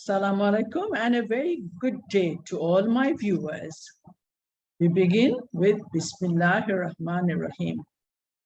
Assalamu alaikum and a very good day to all my viewers. We begin with Bismillahir Rahmanir Rahim.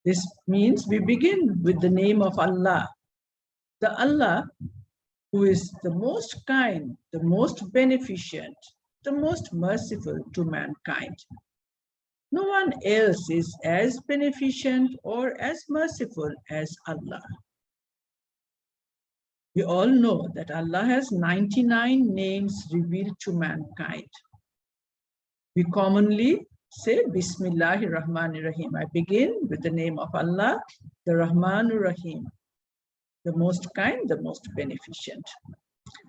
This means we begin with the name of Allah, the Allah who is the most kind, the most beneficent, the most merciful to mankind. No one else is as beneficent or as merciful as Allah. We all know that Allah has 99 names revealed to mankind. We commonly say Bismillahir Rahmanir Rahim. I begin with the name of Allah, the Rahmanur Rahim, the most kind, the most beneficent.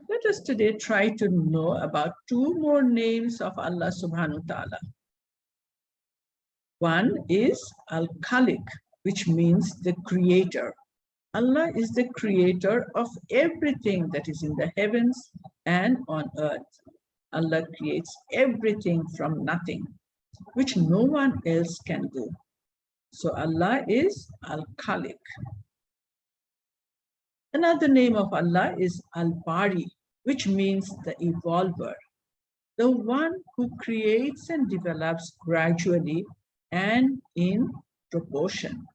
Let us today try to know about two more names of Allah subhanahu wa ta'ala. One is Al-Khaliq, which means the creator. Allah is the creator of everything that is in the heavens and on earth. Allah creates everything from nothing, which no one else can do. So Allah is Al-Khaliq. Another name of Allah is Al-Bari, which means the evolver, the one who creates and develops gradually and in proportion.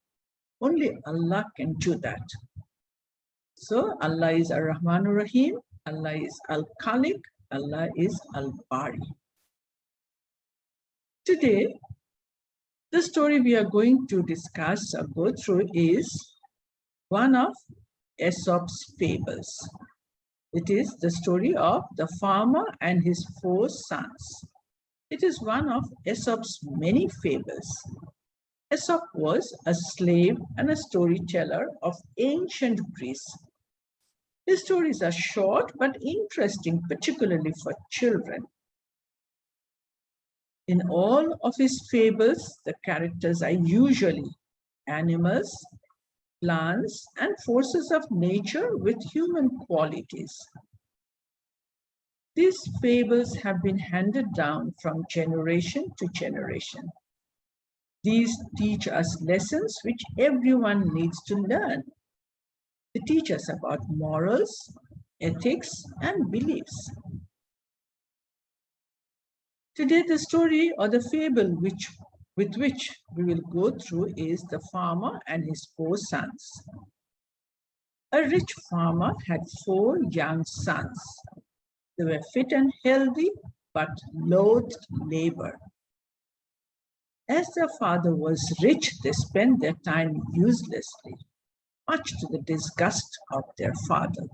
Only Allah can do that. So Allah is Ar-Rahmanur Rahim, Allah is Al-Khaliq, Allah is Al-Bari. Today, the story we are going to discuss or go through is one of Aesop's fables. It is the story of the farmer and his 4 sons. It is one of Aesop's many fables. Aesop was a slave and a storyteller of ancient Greece. His stories are short but interesting, particularly for children. In all of his fables, the characters are usually animals, plants, and forces of nature with human qualities. These fables have been handed down from generation to generation. These teach us lessons which everyone needs to learn. They teach us about morals, ethics, and beliefs. Today, the story or the fable with which we will go through is the farmer and his 4 sons. A rich farmer had 4 young sons. They were fit and healthy, but loathed labor. As their father was rich, they spent their time uselessly, much to the disgust of their father.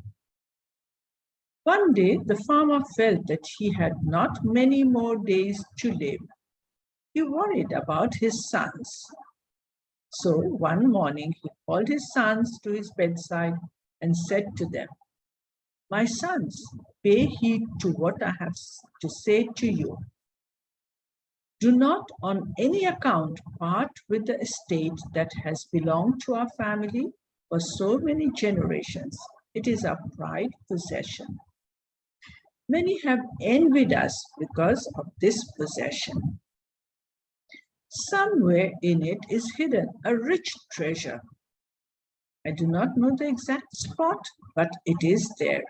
One day, the farmer felt that he had not many more days to live. He worried about his sons. So one morning, he called his sons to his bedside and said to them, "My sons, pay heed to what I have to say to you. Do not on any account part with the estate that has belonged to our family for so many generations. It is our prized possession. Many have envied us because of this possession. Somewhere in it is hidden a rich treasure. I do not know the exact spot, but it is there.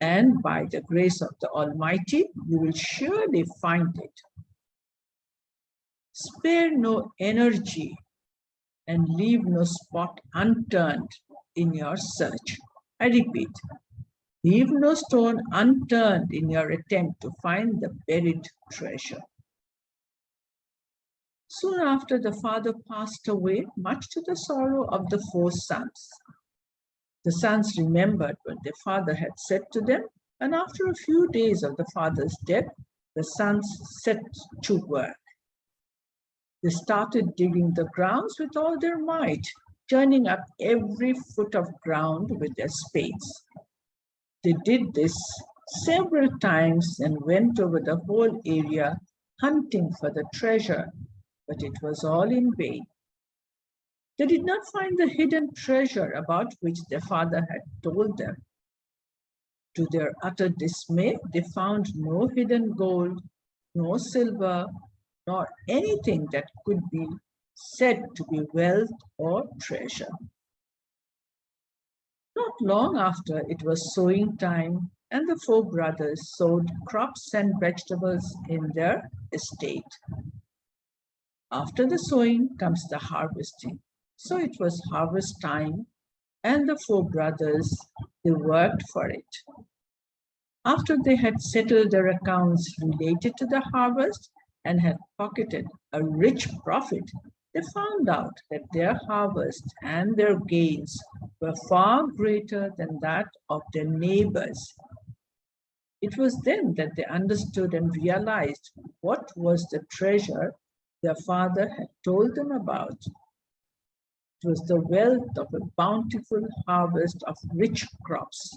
And by the grace of the Almighty, you will surely find it. Spare no energy and leave no spot unturned in your search." I repeat, leave no stone unturned in your attempt to find the buried treasure. Soon after, the father passed away, much to the sorrow of the 4 sons. The sons remembered what their father had said to them, and after a few days of the father's death, the sons set to work. They started digging the grounds with all their might, turning up every foot of ground with their spades. They did this several times and went over the whole area hunting for the treasure, but it was all in vain. They did not find the hidden treasure about which their father had told them. To their utter dismay, they found no hidden gold, no silver, nor anything that could be said to be wealth or treasure. Not long after it was sowing time, and the four brothers sowed crops and vegetables in their estate. After the sowing comes the harvesting. So it was harvest time, and the four brothers, they worked for it. After they had settled their accounts related to the harvest and had pocketed a rich profit, they found out that their harvest and their gains were far greater than that of their neighbors. It was then that they understood and realized what was the treasure their father had told them about. It was the wealth of a bountiful harvest of rich crops.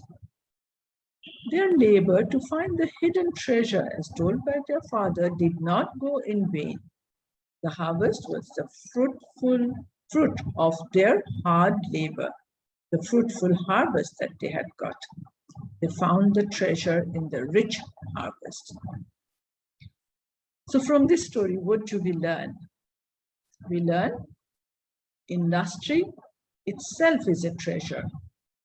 Their labor to find the hidden treasure, as told by their father, did not go in vain. The harvest was the fruit of their hard labor, the fruitful harvest that they had got. They found the treasure in the rich harvest. So from this story, what do we learn? We learn industry itself is a treasure.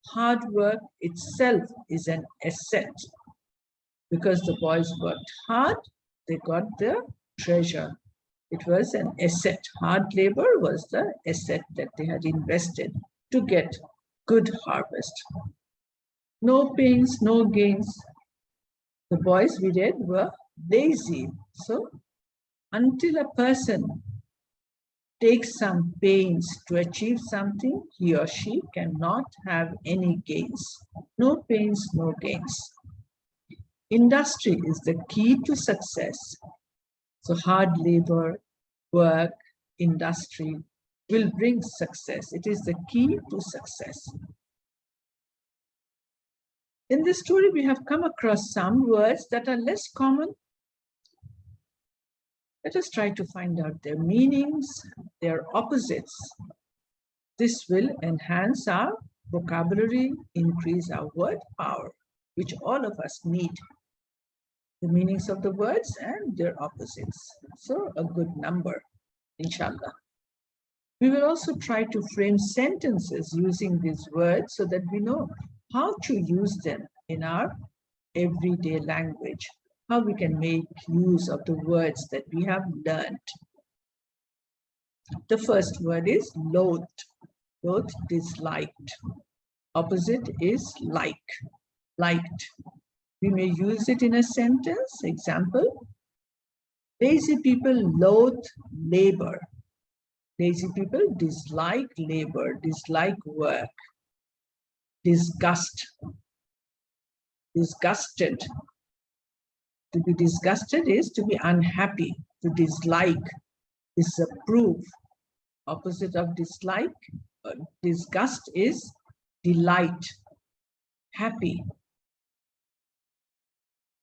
Hard work itself is an asset. Because the boys worked hard, they got the treasure. It was an asset. Hard labor was the asset that they had invested to get good harvest. No pains, no gains. The boys we read were lazy. So until a person takes some pains to achieve something, he or she cannot have any gains. No pains, no gains. Industry is the key to success. So hard labor, work, industry will bring success. It is the key to success. In this story, we have come across some words that are less common. Let us try to find out their meanings, their opposites. This will enhance our vocabulary, increase our word power, which all of us need. The meanings of the words and their opposites. So a good number, inshallah. We will also try to frame sentences using these words so that we know how to use them in our everyday language, how we can make use of the words that we have learned. The first word is loathed. Loathed, disliked. Opposite is like, liked. We may use it in a sentence. Example, lazy people loathe labor. Lazy people dislike labor, dislike work. Disgust, disgusted. To be disgusted is to be unhappy, to dislike, disapprove. Opposite of dislike, disgust is delight, happy.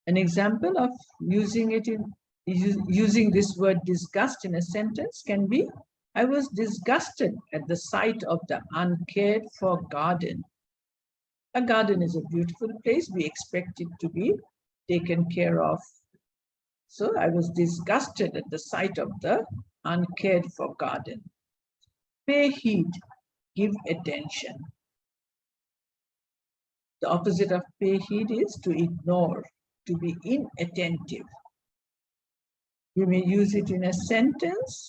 An example of using this word disgust in a sentence can be, I was disgusted at the sight of the uncared for garden. A garden is a beautiful place. We expect it to be taken care of. So I was disgusted at the sight of the uncared for garden. Pay heed, give attention. The opposite of pay heed is to ignore, to be inattentive. You may use it in a sentence.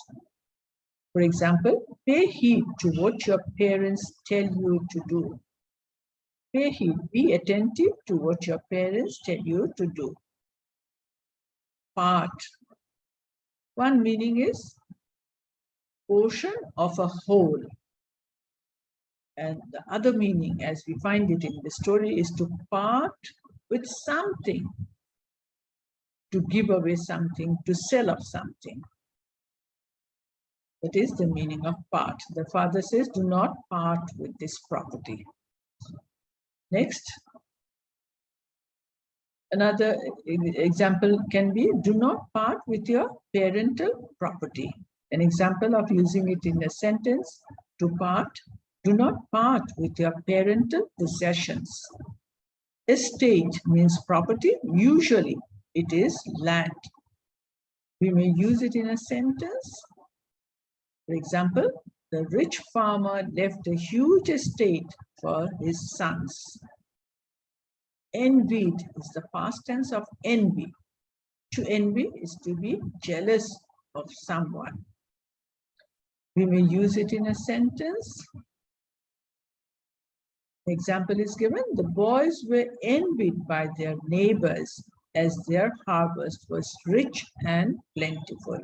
For example, pay heed to what your parents tell you to do. Pay heed, be attentive to what your parents tell you to do. Part. One meaning is portion of a whole. And the other meaning, as we find it in the story, is to part with something, to give away something, to sell off something. That is the meaning of part. The father says, do not part with this property. Next, another example can be, do not part with your parental property. An example of using it in a sentence, to part, do not part with your parental possessions. Estate means property. Usually it is land. We may use it in a sentence. For example, the rich farmer left a huge estate for his sons. Envied is the past tense of envy. To envy is to be jealous of someone. We may use it in a sentence. An example is given: the boys were envied by their neighbors as their harvest was rich and plentiful.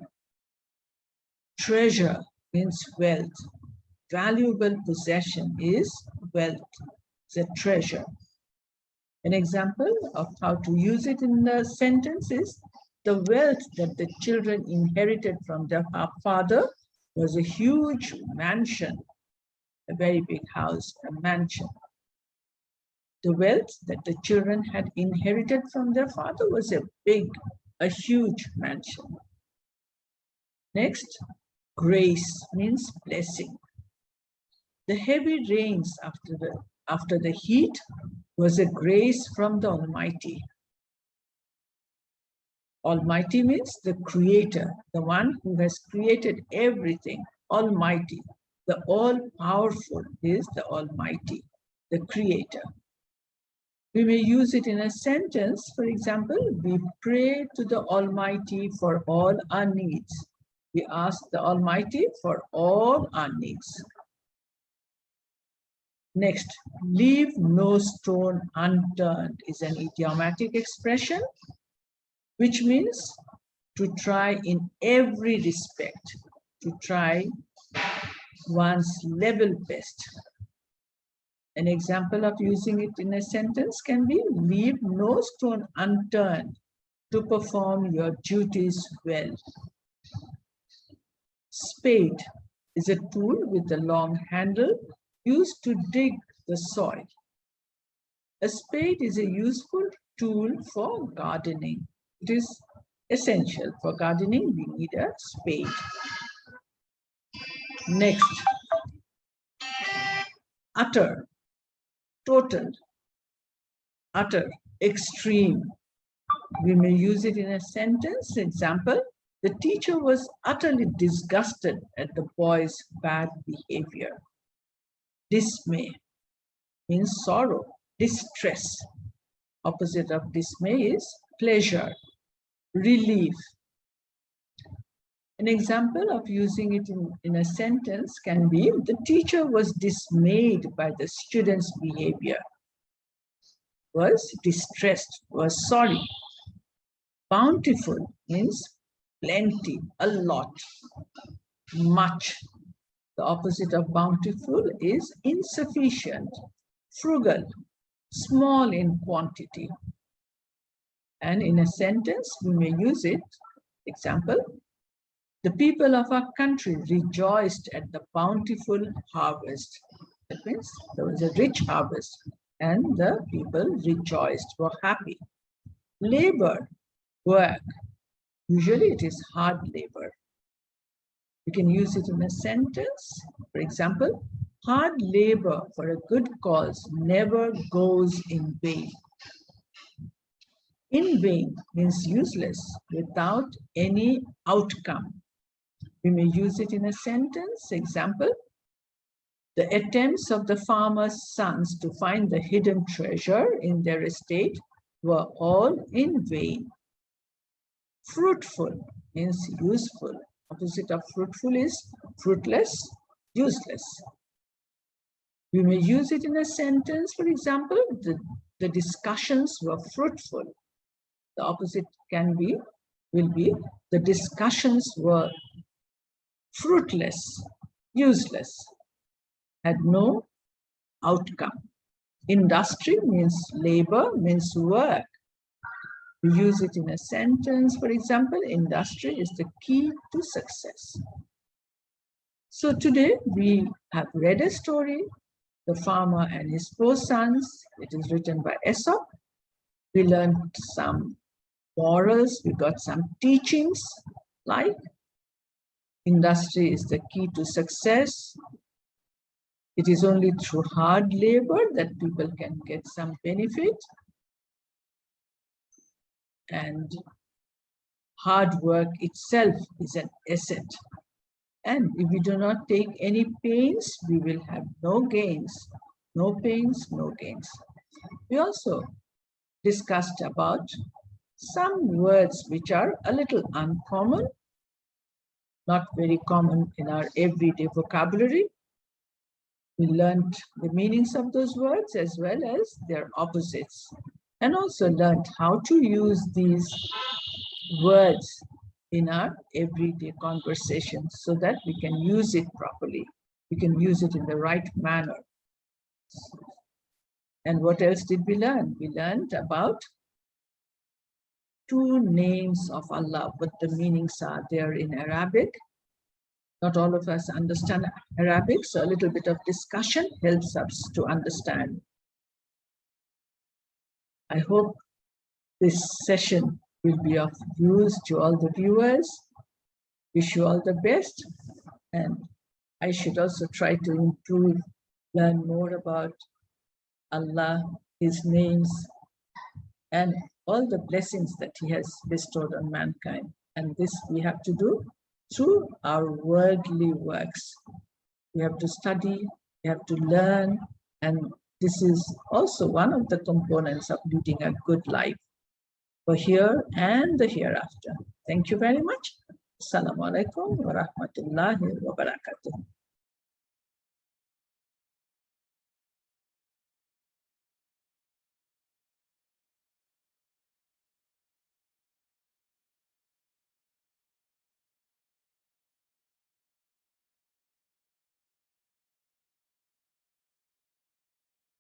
Treasure means wealth. Valuable possession is wealth. It's a treasure. An example of how to use it in the sentence is: the wealth that the children inherited from their father was a huge mansion, a very big house, a mansion. The wealth that the children had inherited from their father was a huge mansion. Next, grace means blessing. The heavy rains after the heat was a grace from the Almighty. Almighty means the creator, the one who has created everything. Almighty, the all-powerful is the Almighty, the creator. We may use it in a sentence. For example, we pray to the Almighty for all our needs. We ask the Almighty for all our needs. Next, leave no stone unturned is an idiomatic expression, which means to try in every respect, to try one's level best. An example of using it in a sentence can be: leave no stone unturned to perform your duties well. Spade is a tool with a long handle used to dig the soil. A spade is a useful tool for gardening. It is essential for gardening. We need a spade. Next, utter, total, utter, extreme. We may use it in a sentence. Example: the teacher was utterly disgusted at the boy's bad behavior. Dismay means sorrow, distress. Opposite of dismay is pleasure, relief. An example of using it in a sentence can be: the teacher was dismayed by the student's behavior, was distressed, was sorry. Bountiful means plenty, a lot, much. The opposite of bountiful is insufficient, frugal, small in quantity. And in a sentence, we may use it. Example: the people of our country rejoiced at the bountiful harvest. That means there was a rich harvest and the people rejoiced, were happy. Labor, work. Usually it is hard labor. You can use it in a sentence. For example, hard labor for a good cause never goes in vain. In vain means useless, without any outcome. We may use it in a sentence. Example: the attempts of the farmers' sons to find the hidden treasure in their estate were all in vain. Fruitful means useful. Opposite of fruitful is fruitless, useless. We may use it in a sentence. For example, the discussions were fruitful. The opposite will be the discussions were fruitless, useless, had no outcome. Industry means labor, means work. We use it in a sentence. For example, industry is the key to success. So today we have read a story, The Farmer and His Four Sons. It is written by Aesop. We learned some morals, we got some teachings like industry is the key to success. It is only through hard labor that people can get some benefit. And hard work itself is an asset. And if we do not take any pains, we will have no gains. No pains, no gains. We also discussed about some words which are a little uncommon, not very common in our everyday vocabulary. We learned the meanings of those words as well as their opposites, and also learned how to use these words in our everyday conversations so that we can use it properly. We can use it in the right manner. And what else did we learn? We learned about two names of Allah, what the meanings are there in Arabic. Not all of us understand Arabic, so a little bit of discussion helps us to understand. I hope this session will be of use to all the viewers. Wish you all the best, and I should also try to improve, learn more about Allah, His names, and all the blessings that He has bestowed on mankind. And this we have to do through our worldly works. We have to study, we have to learn, and this is also one of the components of leading a good life for here and the hereafter. Thank you very much. Assalamu alaikum wa rahmatullahi wa barakatuh.